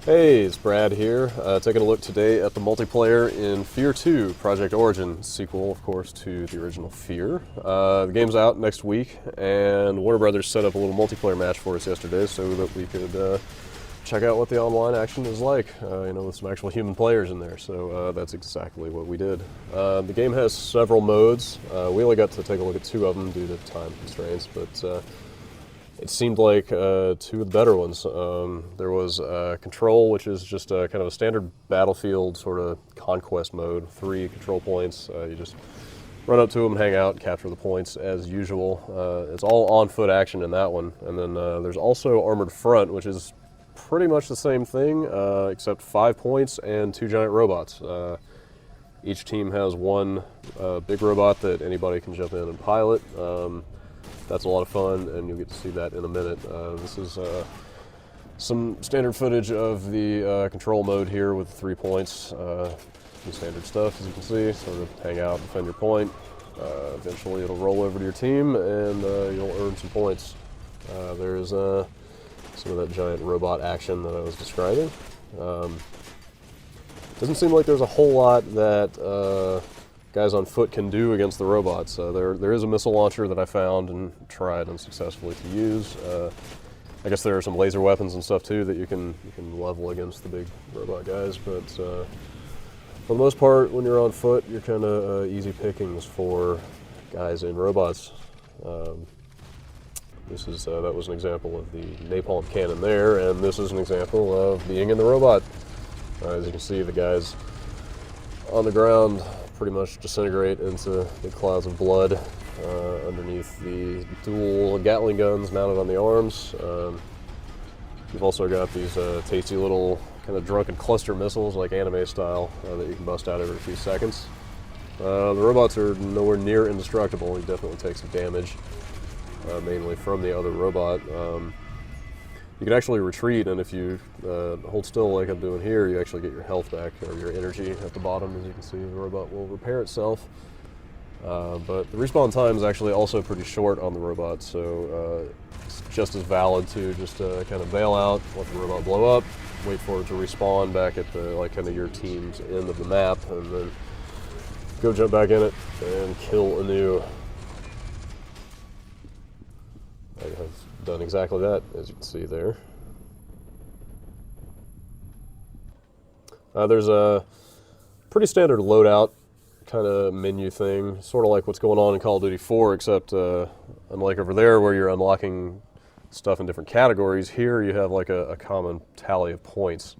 Hey, it's Brad here, taking a look today at the multiplayer in Fear 2, Project Origin, sequel, of course, to the original Fear. The game's out next week, and Warner Brothers set up a little multiplayer match for us yesterday so that we could check out what the online action is like, with some actual human players in there. So that's exactly what we did. The game has several modes. We only got to take a look at two of them due to time constraints, but it seemed like two of the better ones. There was Control, which is just kind of a standard battlefield sort of conquest mode. 3 control points. You just run up to them, hang out, capture the points as usual. It's all on-foot action in that one. And then there's also Armored Front, which is pretty much the same thing, except 5 points and 2 giant robots. Each team has one big robot that anybody can jump in and pilot. That's a lot of fun, and you'll get to see that in a minute. This is some standard footage of the control mode here with 3 points. Some standard stuff, as you can see. Sort of hang out, defend your point. Eventually it'll roll over to your team, and you'll earn some points. There's some of that giant robot action that I was describing. Doesn't seem like there's a whole lot that guys on foot can do against the robots. There is a missile launcher that I found and tried unsuccessfully to use. I guess there are some laser weapons and stuff too that you can level against the big robot guys, but for the most part, when you're on foot, you're kind of easy pickings for guys in robots. That was an example of the napalm cannon there, and this is an example of being in the robot. As you can see, the guys on the ground pretty much disintegrate into big clouds of blood underneath the dual Gatling guns mounted on the arms. You've also got these tasty little kind of drunken cluster missiles, like anime style, that you can bust out every few seconds. The robots are nowhere near indestructible. You definitely take some damage, mainly from the other robot. You can actually retreat, and if you hold still like I'm doing here, you actually get your health back, or your energy at the bottom. As you can see, the robot will repair itself. But the respawn time is actually also pretty short on the robot, so it's just as valid to just kind of bail out, let the robot blow up, wait for it to respawn back at the kind of your team's end of the map, and then go jump back in it and kill anew. I have done exactly that, as you can see there. There's a pretty standard loadout kind of menu thing, sort of like what's going on in Call of Duty 4, except unlike over there where you're unlocking stuff in different categories, here you have like a common tally of points.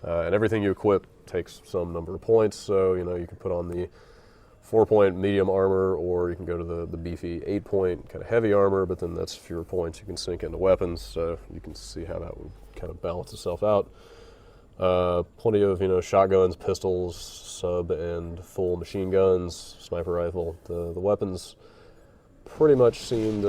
And everything you equip takes some number of points, so you can put on the 4-point medium armor, or you can go to the beefy 8-point kind of heavy armor, but then that's fewer points you can sink into weapons, so you can see how that would kind of balance itself out. Plenty of shotguns, pistols, sub and full machine guns, sniper rifle. The weapons pretty much seemed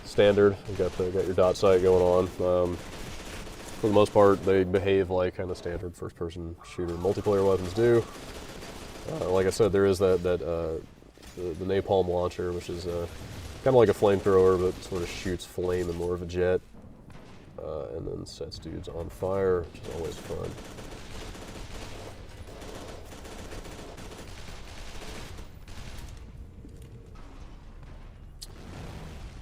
standard. You got your dot sight going on. For the most part, they behave like kind of standard first-person shooter multiplayer weapons do. Like I said, there is the napalm launcher, which is kind of like a flamethrower, but sort of shoots flame in more of a jet, and then sets dudes on fire, which is always fun.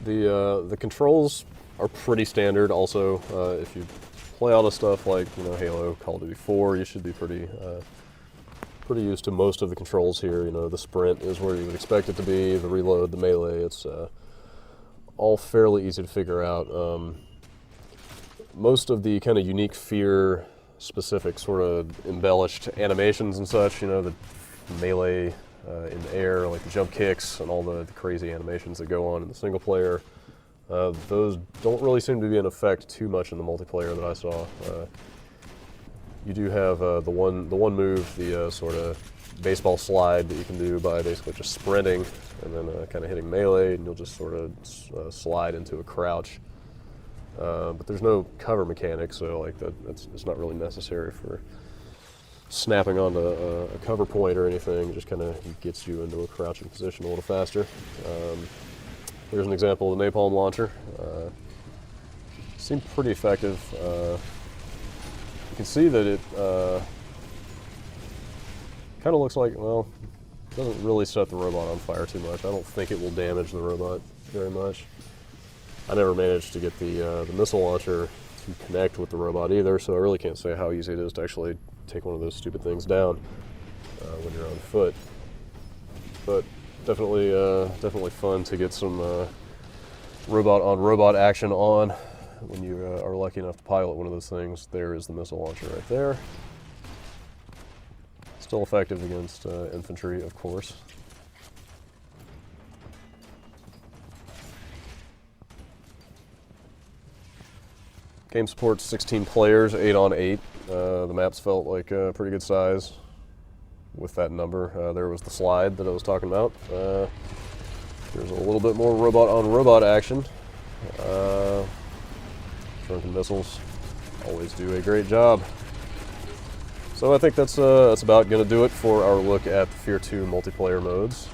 The controls are pretty standard. Also, if you play all the stuff like Halo, Call of Duty 4, you should be pretty used to most of the controls here. The sprint is where you would expect it to be, the reload, the melee, it's all fairly easy to figure out. Most of the kind of unique Fear specific sort of embellished animations and such, the melee in the air, like the jump kicks and all the crazy animations that go on in the single player, those don't really seem to be in effect too much in the multiplayer that I saw. You do have the one move, the sort of baseball slide that you can do by basically just sprinting and then kind of hitting melee, and you'll just sort of slide into a crouch. But there's no cover mechanic, so it's not really necessary for snapping onto a cover point or anything. It just kind of gets you into a crouching position a little faster. Here's an example of the napalm launcher. Seemed pretty effective. You can see that it kind of looks like, well, it doesn't really set the robot on fire too much. I don't think it will damage the robot very much. I never managed to get the missile launcher to connect with the robot either, so I really can't say how easy it is to actually take one of those stupid things down when you're on foot. But definitely fun to get some robot-on-robot action on when you are lucky enough to pilot one of those things. There is the missile launcher right there. Still effective against infantry, of course. Game supports 16 players, 8 on 8. The maps felt like a pretty good size with that number. There was the slide that I was talking about. There's a little bit more robot-on-robot action. Drunken missiles always do a great job. So I think that's about going to do it for our look at the Fear 2 multiplayer modes.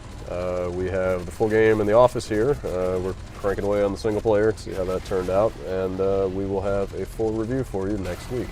We have the full game in the office here. We're cranking away on the single player to see how that turned out, and we will have a full review for you next week.